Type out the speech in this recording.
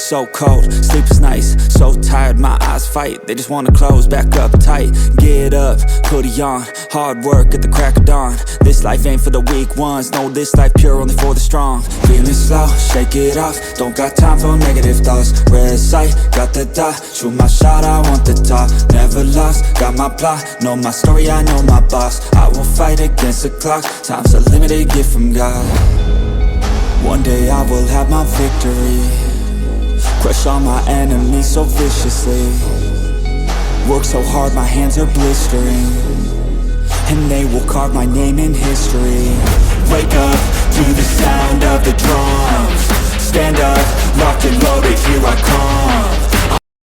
so cold, sleep is nice. So tired, my eyes fight, they just wanna close back up tight. Get up, hoodie on, hard work at the crack of dawn. This life ain't for the weak ones, no, this life pure only for the strong. Feeling slow, shake it off, don't got time for negative thoughts. Red sight, got the dot, shoot my shot, I want the top. Never lost, got my plot, know my story, I know my boss. I will fight against the clock, time's a limited gift from God. One day I will have my victory, crush all my enemies so viciously. Work so hard my hands are blistering, and they will carve my name in history. Wake up to the sound of the drum,